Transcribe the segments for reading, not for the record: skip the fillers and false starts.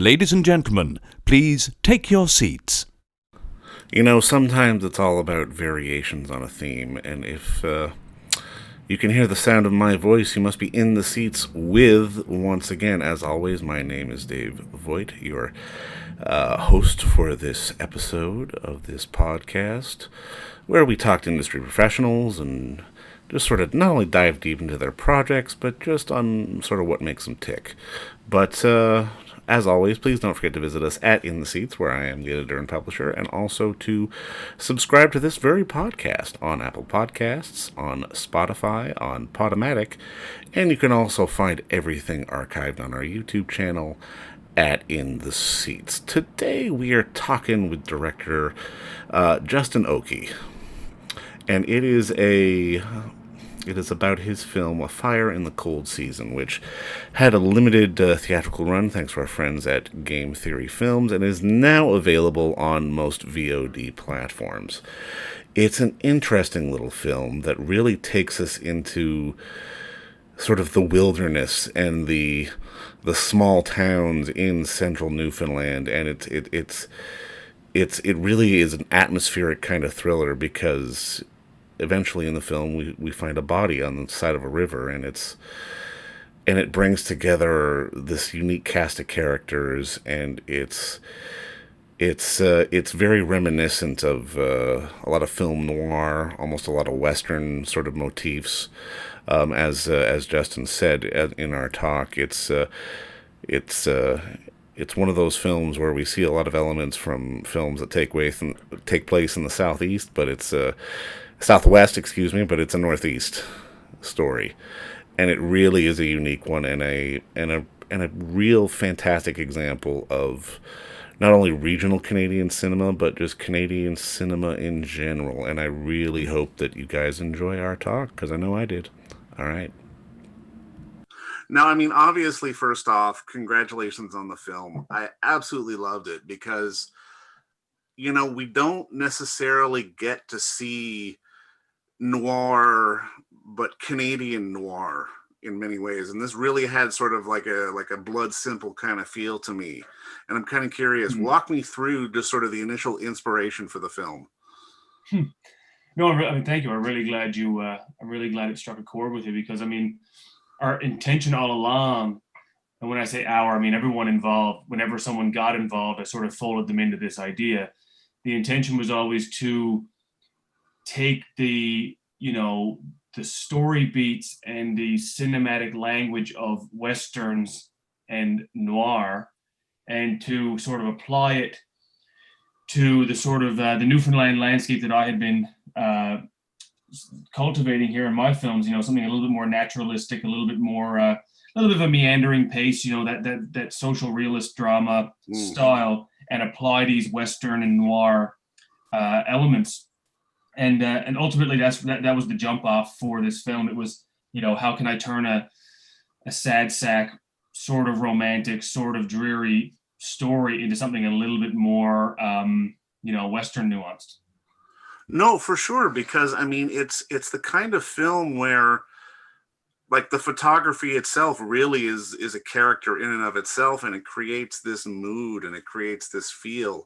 Ladies and gentlemen, please take your seats. You know, sometimes it's all about variations on a theme, and if you can hear the sound of my voice, you must be in the seats with, once again, as always, my name is Dave Voigt, your host for this episode of this podcast, where we talk to industry professionals and just sort of not only dive deep into their projects, but just on sort of what makes them tick. But as always, please don't forget to visit us at In the Seats, where I am the editor and publisher, and also to subscribe to this very podcast on Apple Podcasts, on Spotify, on Podomatic, and you can also find everything archived on our YouTube channel at In the Seats. Today we are talking with director Justin Oakey, and it is about his film A Fire in the Cold Season, which had a limited theatrical run thanks to our friends at Game Theory Films and is now available on most VOD platforms. It's an interesting little film that really takes us into sort of the wilderness and the small towns in central Newfoundland, and it really is an atmospheric kind of thriller because eventually in the film we find a body on the side of a river, and it brings together this unique cast of characters, and it's very reminiscent of a lot of film noir, almost a lot of Western sort of motifs. As Justin said in our talk, it's one of those films where we see a lot of elements from films that take place in the southeast, but it's Southwest, but it's a Northeast story, and it really is a unique one and a real fantastic example of not only regional Canadian cinema, but just Canadian cinema in general. And I really hope that you guys enjoy our talk, because I know I did. All right. Now, I mean, obviously, first off, congratulations on the film. I absolutely loved it because, you know, we don't necessarily get to see noir, but Canadian noir in many ways, and this really had sort of like a Blood Simple kind of feel to me. And I'm kind of curious, walk me through just sort of the initial inspiration for the film. No, I mean, thank you. I'm really glad it struck a chord with you, because I mean, our intention all along, and when I say our, I mean everyone involved. Whenever someone got involved, I sort of folded them into this idea. The intention was always to take the story beats and the cinematic language of Westerns and noir, and to sort of apply it to the sort of the Newfoundland landscape that I had been cultivating here in my films. You know, something a little bit more naturalistic, a little bit of a meandering pace. You know, that social realist drama style, and apply these Western and noir elements. And ultimately that was the jump off for this film. It was, you know, how can I turn a sad sack, sort of romantic, sort of dreary story into something a little bit more, Western nuanced. No, for sure, because I mean, it's the kind of film where, like, the photography itself really is a character in and of itself, and it creates this mood and it creates this feel.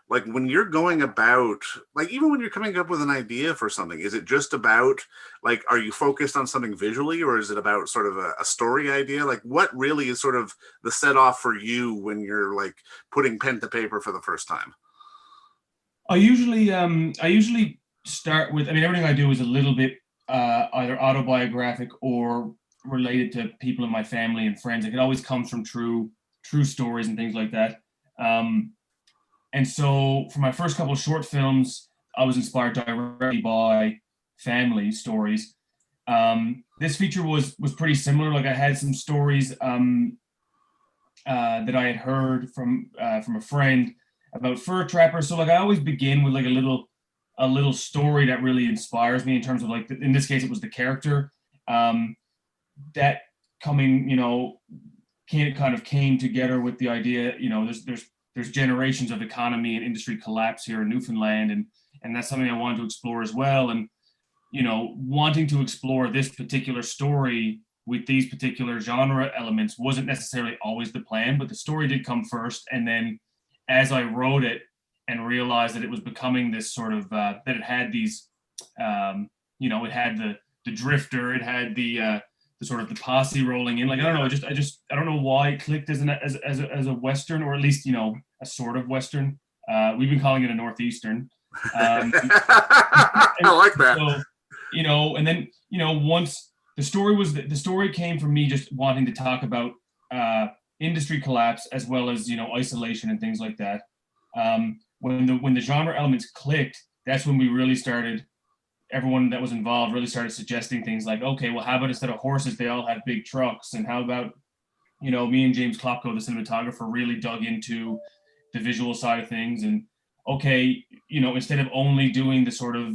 Like, when you're going about, like, even when you're coming up with an idea for something, is it just about, like, are you focused on something visually, or is it about sort of a story idea? Like, what really is sort of the set off for you when you're, like, putting pen to paper for the first time? I usually start with, I mean, everything I do is a little bit either autobiographic or related to people in my family and friends. Like, it always comes from true stories and things like that. And so for my first couple of short films, I was inspired directly by family stories. This feature was pretty similar. Like, I had some stories that I had heard from a friend about fur trappers. So, like, I always begin with like a little story that really inspires me in terms of, like, in this case, it was the character that came together with the idea. You know, there's generations of economy and industry collapse here in Newfoundland, and that's something I wanted to explore as well. And, you know, wanting to explore this particular story with these particular genre elements wasn't necessarily always the plan, but the story did come first. And then as I wrote it and realized that it was becoming this sort of, that it had these, it had the drifter, it had the sort of the posse rolling in. Like, I don't know, I don't know why it clicked as a Western, or at least, a sort of Western. We've been calling it a Northeastern. I like that. So, and then, once the story came from me just wanting to talk about industry collapse as well as, isolation and things like that. When the genre elements clicked, that's when we really started, everyone that was involved really started suggesting things like, okay, well, how about instead of horses, they all have big trucks? And how about, me and James Klopko, the cinematographer, really dug into the visual side of things. And okay, instead of only doing the sort of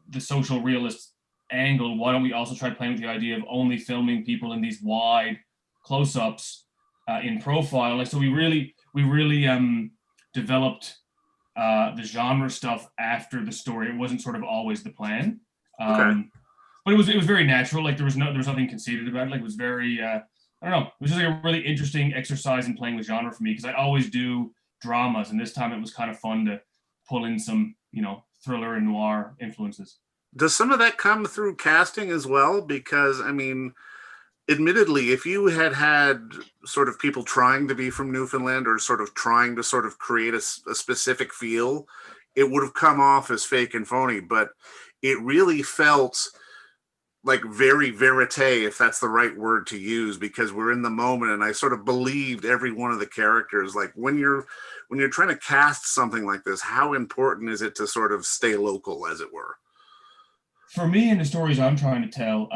the social realist angle, why don't we also try playing with the idea of only filming people in these wide close-ups in profile? Like, so we really developed the genre stuff after the story. It wasn't sort of always the plan. Okay. But it was very natural. Like, there was nothing conceited about it. Like, it was very I don't know. It was just like a really interesting exercise in playing with genre for me, because I always do dramas, and this time it was kind of fun to pull in some, thriller and noir influences. Does some of that come through casting as well? Because, I mean, admittedly, if you had sort of people trying to be from Newfoundland or sort of trying to sort of create a specific feel, it would have come off as fake and phony, but it really felt like very verite, if that's the right word to use, because we're in the moment, and I sort of believed every one of the characters. Like, when you're trying to cast something like this, how important is it to sort of stay local, as it were? For me, in the stories I'm trying to tell,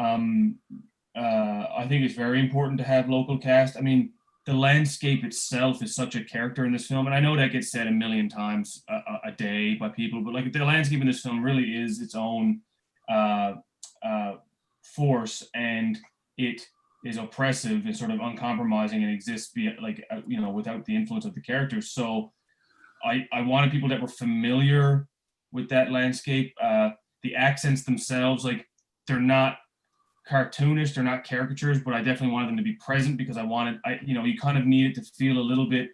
I think it's very important to have local cast. I mean, the landscape itself is such a character in this film, and I know that gets said a million times a day by people, but like, the landscape in this film really is its own force, and it is oppressive and sort of uncompromising, and exists without the influence of the characters. So I wanted people that were familiar with that landscape. The accents themselves, like, they're not cartoonish, they're not caricatures, but I definitely wanted them to be present, because you kind of need it to feel a little bit,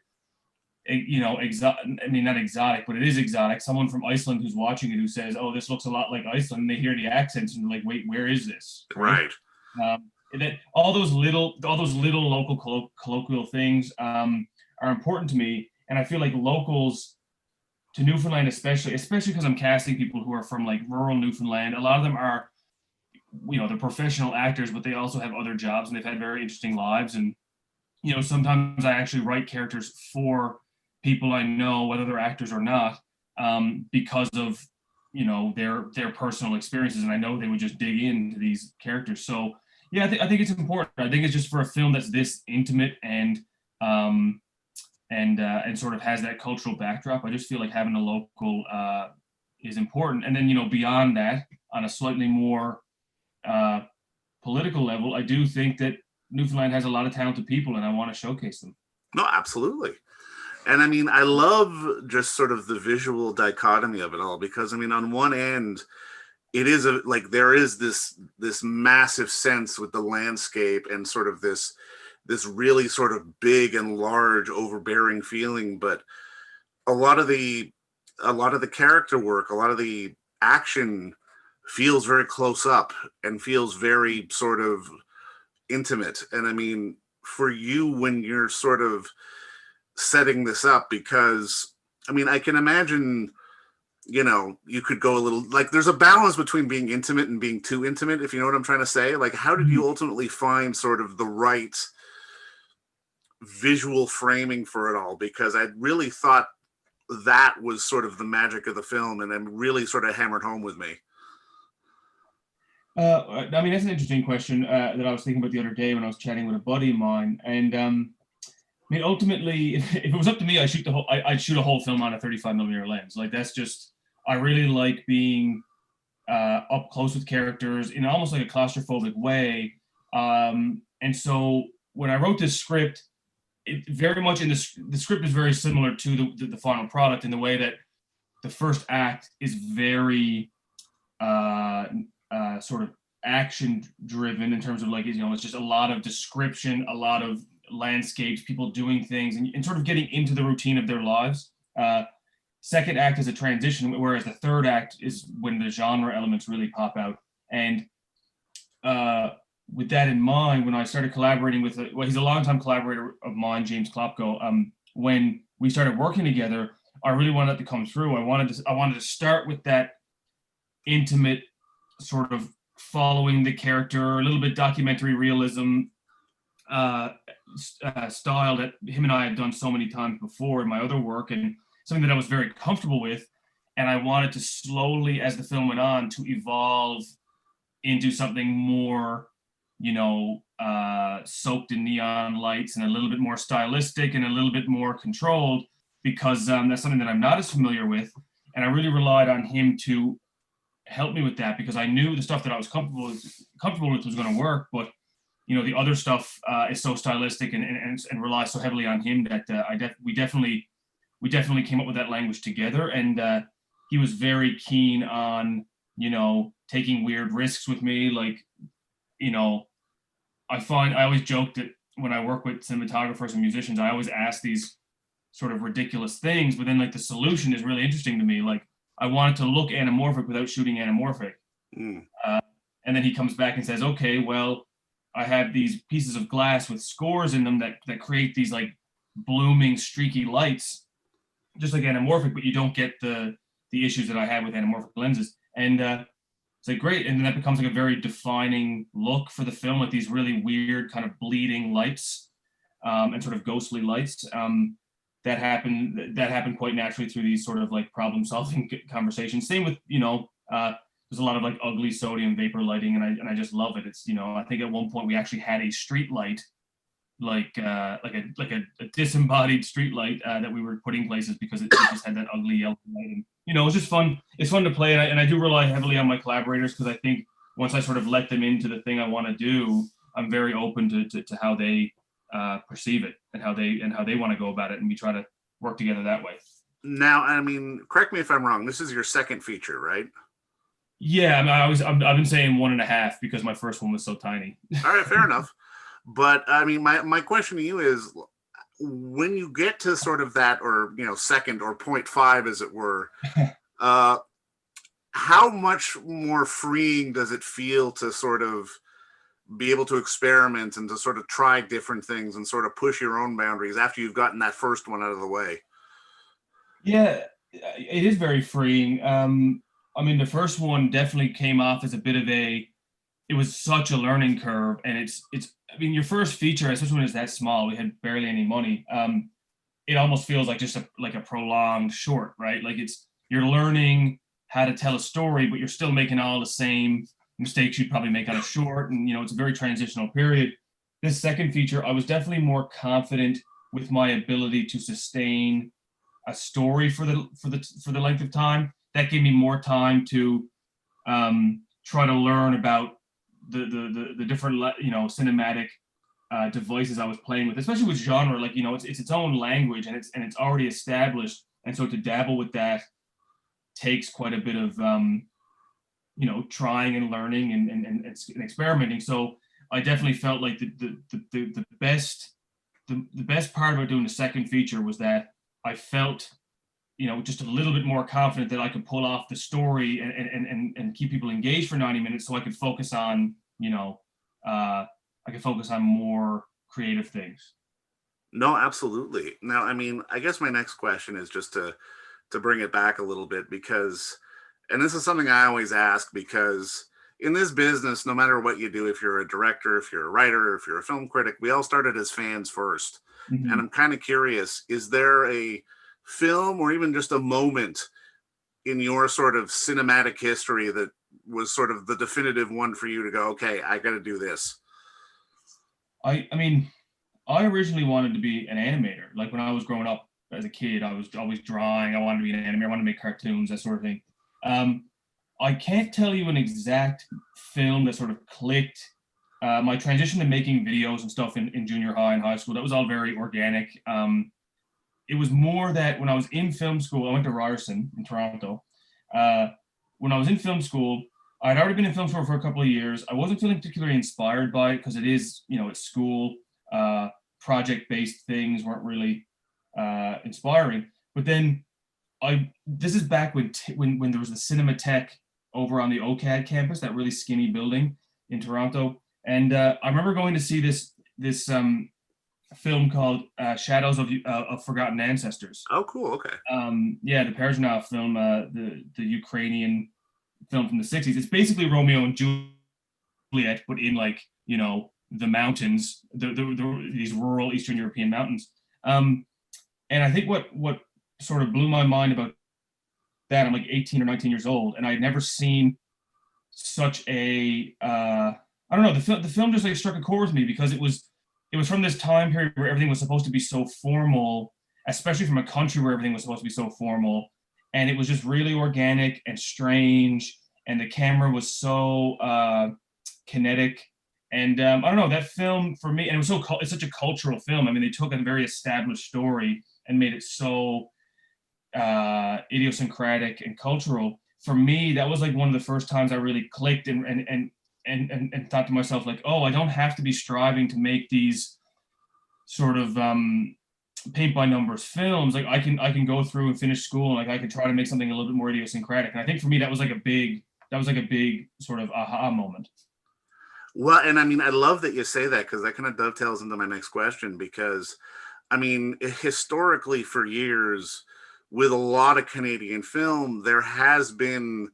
exotic. I mean, not exotic, but it is exotic. Someone from Iceland who's watching it, who says, "Oh, this looks a lot like Iceland," and they hear the accents and they're like, "Wait, where is this?" Right. That all those little local colloquial things are important to me, and I feel like locals to Newfoundland, especially because I'm casting people who are from like rural Newfoundland. A lot of them are, they're professional actors, but they also have other jobs, and they've had very interesting lives. And, sometimes I actually write characters for people I know, whether they're actors or not, because of, their personal experiences. And I know they would just dig into these characters. So yeah, I think it's important. I think it's just, for a film that's this intimate and sort of has that cultural backdrop, I just feel like having a local is important. And then, beyond that, on a slightly more political level, I do think that Newfoundland has a lot of talented people, and I want to showcase them. No, absolutely. And I mean, I love just sort of the visual dichotomy of it all, because I mean, on one end, it is there is this massive sense with the landscape and sort of this really sort of big and large, overbearing feeling, but a lot of the character work, a lot of the action feels very close up and feels very sort of intimate. And I mean, for you, when you're sort of setting this up, because I mean, I can imagine, you could go a little, like, there's a balance between being intimate and being too intimate, if you know what I'm trying to say. Like, how did you ultimately find sort of the right visual framing for it all? Because I really thought that was sort of the magic of the film, and it really sort of hammered home with me. I mean, that's an interesting question that I was thinking about the other day when I was chatting with a buddy of mine. And I mean, ultimately, if it was up to me, I'd shoot a whole film on a 35mm lens. Like, that's just, I really like being up close with characters in almost like a claustrophobic way. And so when I wrote this script, it very much the script is very similar to the final product, in the way that the first act is very sort of action driven in terms of like, it's just a lot of description, a lot of landscapes, people doing things, and sort of getting into the routine of their lives. Second act is a transition, whereas the third act is when the genre elements really pop out. And with that in mind, when I started collaborating with, he's a longtime collaborator of mine, James Klopko. When we started working together, I really wanted it to come through. I wanted to start with that intimate sort of following the character, a little bit documentary realism style that him and I have done so many times before in my other work, and something that I was very comfortable with. And I wanted to slowly, as the film went on, to evolve into something more, soaked in neon lights and a little bit more stylistic and a little bit more controlled, because that's something that I'm not as familiar with. And I really relied on him to help me with that, because I knew the stuff that I was comfortable with was going to work. But, the other stuff is so stylistic and relies so heavily on him that we definitely came up with that language together. And he was very keen on, taking weird risks with me. Like, I always joke that when I work with cinematographers and musicians, I always ask these sort of ridiculous things, but then like the solution is really interesting to me. Like, I wanted to look anamorphic without shooting anamorphic. And then he comes back and says, okay, well, I have these pieces of glass with scores in them that create these like blooming streaky lights, just like anamorphic, but you don't get the issues that I have with anamorphic lenses. And it's like, great. And then that becomes like a very defining look for the film, like these really weird kind of bleeding lights and sort of ghostly lights. That happened quite naturally through these sort of like problem solving conversations. Same with, there's a lot of like ugly sodium vapor lighting, and I just love it. It's, I think at one point we actually had a street light, like a disembodied street light that we were putting places because it just had that ugly yellow light. And, it was just fun. It's fun to play, and I do rely heavily on my collaborators, because I think once I sort of let them into the thing I want to do, I'm very open to how they perceive it and how they want to go about it, and we try to work together that way. Now, I mean, correct me if I'm wrong, this is your second feature, right? Yeah, I've been saying 1.5 because my first one was so tiny. All right, fair enough. But I mean, my question to you is, when you get to sort of that, or second or 0.5, as it were, how much more freeing does it feel to sort of be able to experiment and to sort of try different things and sort of push your own boundaries after you've gotten that first one out of the way? Yeah, it is very freeing. I mean, the first one definitely came off as a bit of it was such a learning curve. And it's, I mean, your first feature, especially when it's that small, we had barely any money. It almost feels like just a prolonged short, right? Like you're learning how to tell a story, but you're still making all the same mistakes you'd probably make on a short. And, it's a very transitional period. This second feature, I was definitely more confident with my ability to sustain a story for the length of time. That gave me more time to try to learn about the different cinematic devices I was playing with, especially with genre. Like, it's its own language, and it's already established, and so to dabble with that takes quite a bit of trying and learning and experimenting. So I definitely felt like the best part about doing the second feature was that I felt just a little bit more confident that I could pull off the story and keep people engaged for 90 minutes, so I could focus on, more creative things. No, absolutely. Now, I mean, I guess my next question is just to bring it back a little bit, because, and this is something I always ask, because in this business, no matter what you do, if you're a director, if you're a writer, if you're a film critic, we all started as fans first. Mm-hmm. And I'm kind of curious, is there a film or even just a moment in your sort of cinematic history that was sort of the definitive one for you to go, okay, I got to do this? I mean, I originally wanted to be an animator. Like, when I was growing up as a kid, I was always drawing. I wanted to be an animator. I wanted to make cartoons, that sort of thing. I can't tell you an exact film that sort of clicked. My transition to making videos and stuff in junior high and high school, that was all very organic. It was more that when I was in film school, I went to Ryerson in Toronto. When I was in film school, I'd already been in film for a couple of years. I wasn't feeling particularly inspired by it because it is, it's school. Project-based things weren't really inspiring. But then this is back when there was the Cinematheque over on the OCAD campus, that really skinny building in Toronto. And I remember going to see this film called Shadows of Forgotten Ancestors. Oh, cool. Okay. Yeah, the Perezhnov film, the Ukrainian film from the 60s. It's basically Romeo and Juliet, but in the mountains, these rural Eastern European mountains. And I think what sort of blew my mind about that, I'm like 18 or 19 years old, and I'd never seen such a I don't know, the film just like struck a chord with me because it was from this time period where everything was supposed to be so formal, especially from a country where everything was supposed to be so formal, and it was just really organic and strange, and the camera was so kinetic. And I don't know, that film for me, and it's such a cultural film. I mean, they took a very established story and made it so idiosyncratic and cultural. For me, that was like one of the first times I really clicked and thought to myself, like, oh, I don't have to be striving to make these sort of paint by numbers films. Like I can go through and finish school, and like I can try to make something a little bit more idiosyncratic. And I think for me that was like a big sort of aha moment. Well, and I mean, I love that you say that because that kind of dovetails into my next question. Because, I mean, historically, for years, with a lot of Canadian film, there has been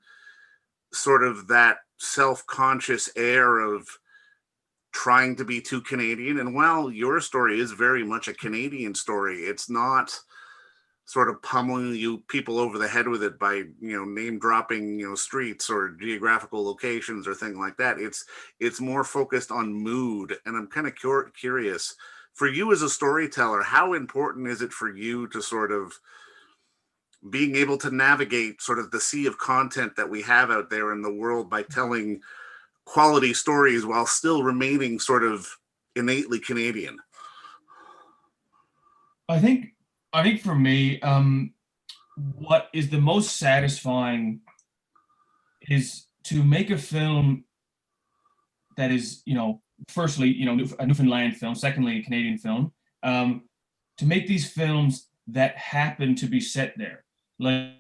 sort of that self-conscious air of trying to be too Canadian. And while your story is very much a Canadian story, it's not sort of pummeling you people over the head with it by name dropping streets or geographical locations or things like that. It's more focused on mood. And I'm kind of curious, for you as a storyteller, how important is it for you to sort of being able to navigate sort of the sea of content that we have out there in the world by telling quality stories while still remaining sort of innately Canadian? I think for me, what is the most satisfying is to make a film that is, firstly, a Newfoundland film, secondly, a Canadian film, to make these films that happen to be set there. Like,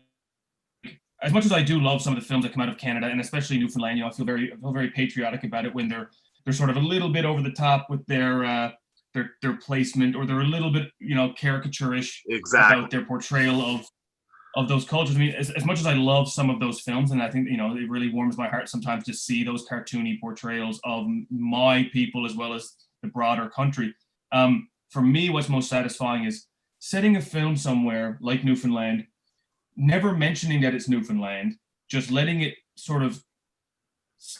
as much as I do love some of the films that come out of Canada, and especially Newfoundland, I feel very patriotic about it when they're sort of a little bit over the top with their placement, or they're a little bit caricaturish about their portrayal of those cultures. I mean, as much as I love some of those films, and I think it really warms my heart sometimes to see those cartoony portrayals of my people as well as the broader country. For me, what's most satisfying is setting a film somewhere like Newfoundland, never mentioning that it's Newfoundland, just letting it sort of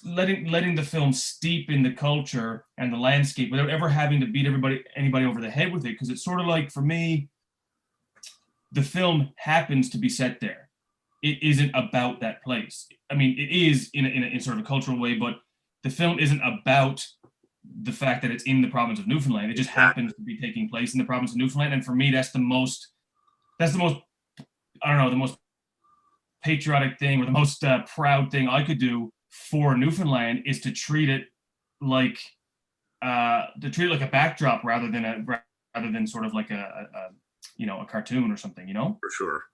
letting the film steep in the culture and the landscape without ever having to beat anybody over the head with it. Because it's sort of like, for me, the film happens to be set there. It isn't about that place. I mean, it is in sort of a cultural way, but the film isn't about the fact that it's in the province of Newfoundland. It just happens to be taking place in the province of Newfoundland. And for me, that's the most, I don't know, the most patriotic thing, or the most proud thing I could do for Newfoundland, is to treat it like a backdrop rather than sort of like a cartoon or something, For sure.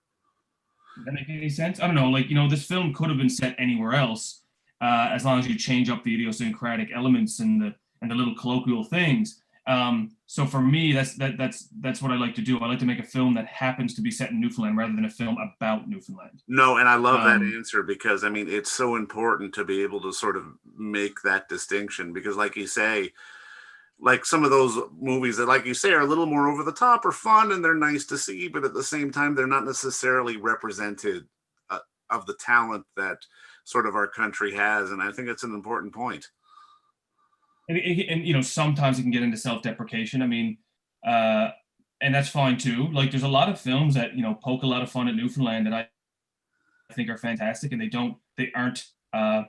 Does that make any sense? I don't know, this film could have been set anywhere else, as long as you change up the idiosyncratic elements and the little colloquial things. So for me, that's what I like to do. I like to make a film that happens to be set in Newfoundland rather than a film about Newfoundland. No, and I love that answer, because I mean, it's so important to be able to sort of make that distinction, because like you say, like some of those movies that, like you say, are a little more over the top or fun, and they're nice to see, but at the same time, they're not necessarily represented of the talent that sort of our country has. And I think it's an important point. And sometimes it can get into self-deprecation. I mean, and that's fine too. Like, there's a lot of films that poke a lot of fun at Newfoundland that I think are fantastic, and they aren't a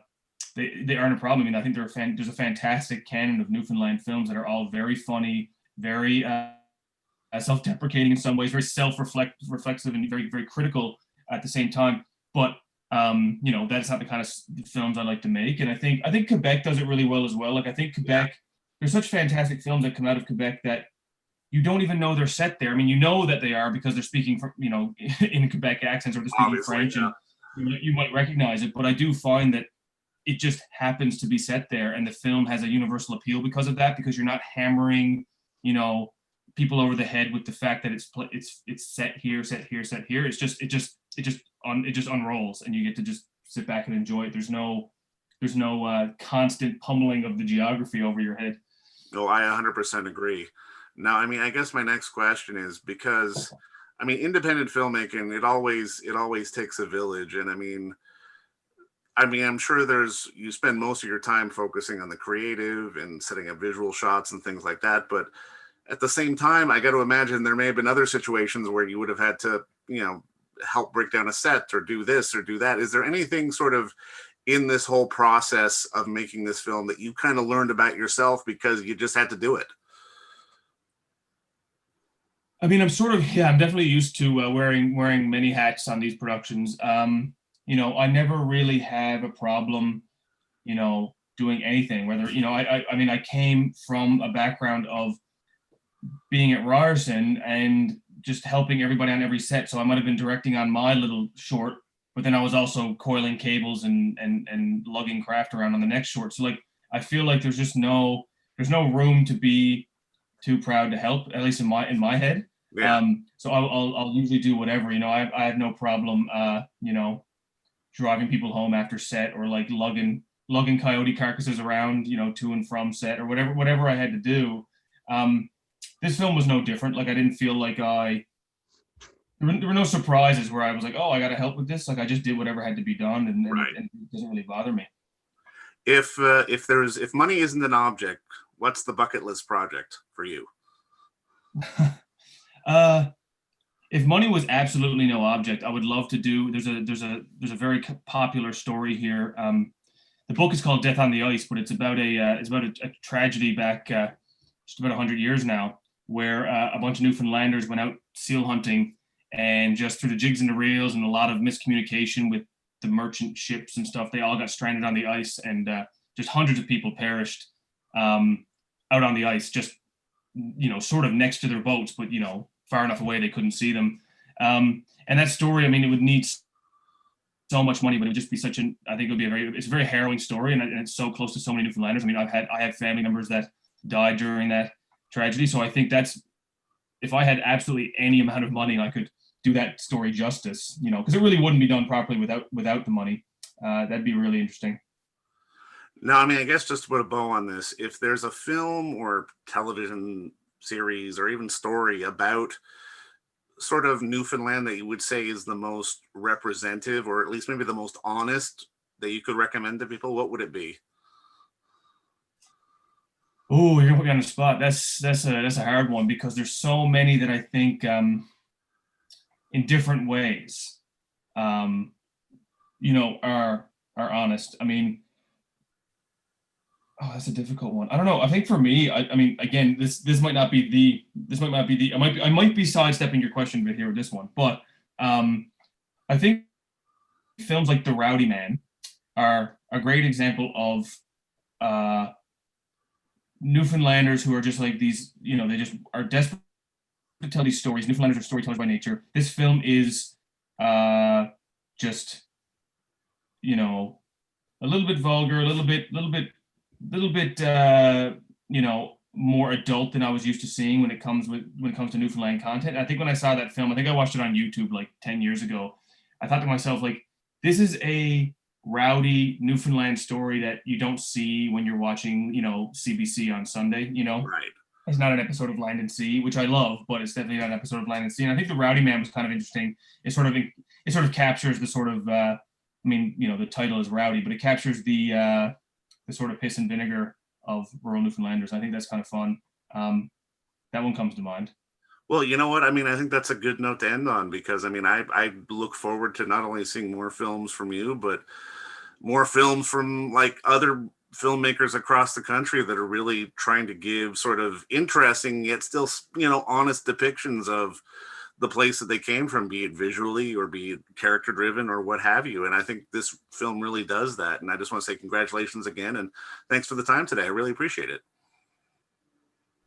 problem. I mean, I think there's a fantastic canon of Newfoundland films that are all very funny, very self-deprecating in some ways, very self-reflexive, and very, very critical at the same time. But That's not the kind of films I like to make. And I think Quebec does it really well as well. Like I think Quebec, there's such fantastic films that come out of Quebec that you don't even know they're set there. I mean, you know that they are because they're speaking from, in Quebec accents, or they're speaking Obviously, French, and you might recognize it. But I do find that it just happens to be set there, and the film has a universal appeal because of that. Because you're not hammering, people over the head with the fact that it's set here, set here, set here. It just unrolls, and you get to just sit back and enjoy it. There's no constant pummeling of the geography over your head. No, I 100% agree. Now, I mean, I guess my next question is, because I mean, independent filmmaking, it always takes a village. And I mean, I'm sure you spend most of your time focusing on the creative and setting up visual shots and things like that. But at the same time, I got to imagine there may have been other situations where you would have had to, help break down a set or do this or do that. Is there anything sort of in this whole process of making this film that you kind of learned about yourself because you just had to do it? I mean, I'm definitely used to wearing many hats on these productions. I never really have a problem, doing anything. Whether I mean, I came from a background of being at Ryerson and just helping everybody on every set. So I might have been directing on my little short, but then I was also coiling cables and lugging craft around on the next short. So like, I feel like there's no room to be too proud to help, at least in my head. Yeah. So I'll usually do whatever. I have no problem, driving people home after set, or like lugging coyote carcasses around, to and from set, or whatever I had to do. This film was no different. Like I didn't feel like there were no surprises where I was like, oh, I got to help with this. Like I just did whatever had to be done, and it doesn't really bother me. If money isn't an object, what's the bucket list project for you? If money was absolutely no object, I would love to do. There's a very popular story here. The book is called Death on the Ice, but it's about a tragedy back just about 100 years now, where a bunch of Newfoundlanders went out seal hunting, and just through the jigs and the reels and a lot of miscommunication with the merchant ships and stuff, they all got stranded on the ice, and just hundreds of people perished out on the ice, just sort of next to their boats, but far enough away they couldn't see them. And that story, I mean, it would need so much money, but it would just be I think it would be it's a very harrowing story, and it's so close to so many Newfoundlanders. I mean, I have family members that died during that tragedy, so I think if I had absolutely any amount of money, I could do that story justice, because it really wouldn't be done properly without the money. That'd be really interesting. Now, I mean, I guess just to put a bow on this, if there's a film or television series or even story about sort of Newfoundland that you would say is the most representative, or at least maybe the most honest, that you could recommend to people, what would it be? Oh, you're gonna put me on the spot. That's a hard one, because there's so many that I think in different ways are honest. I mean, oh, that's a difficult one. I don't know. I think for me, I mean, again, this might not be the I might be sidestepping your question a bit here with this one, but I think films like The Rowdy Man are a great example of Newfoundlanders who are just like these, they just are desperate to tell these stories. Newfoundlanders are storytellers by nature. This film is just, a little bit vulgar, a little bit more adult than I was used to seeing when it comes to Newfoundland content. I think when I saw that film, I think I watched it on YouTube like 10 years ago. I thought to myself, like, this is a rowdy Newfoundland story that you don't see when you're watching, CBC on Sunday, Right. It's not an episode of Land and Sea, which I love, but it's definitely not an episode of Land and Sea. And I think The Rowdy Man was kind of interesting. It sort of captures the sort of, the title is Rowdy, but it captures the sort of piss and vinegar of rural Newfoundlanders. I think that's kind of fun. That one comes to mind. Well, you know what? I mean, I think that's a good note to end on, because I mean, I look forward to not only seeing more films from you, but more films from like other filmmakers across the country that are really trying to give sort of interesting yet still, honest depictions of the place that they came from, be it visually or be it character driven or what have you. And I think this film really does that. And I just want to say congratulations again, and thanks for the time today. I really appreciate it.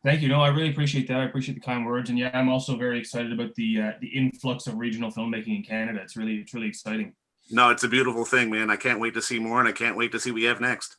Thank you. No, I really appreciate that. I appreciate the kind words, and yeah, I'm also very excited about the influx of regional filmmaking in Canada. It's really exciting. No, it's a beautiful thing, man. I can't wait to see more, and I can't wait to see what we have next.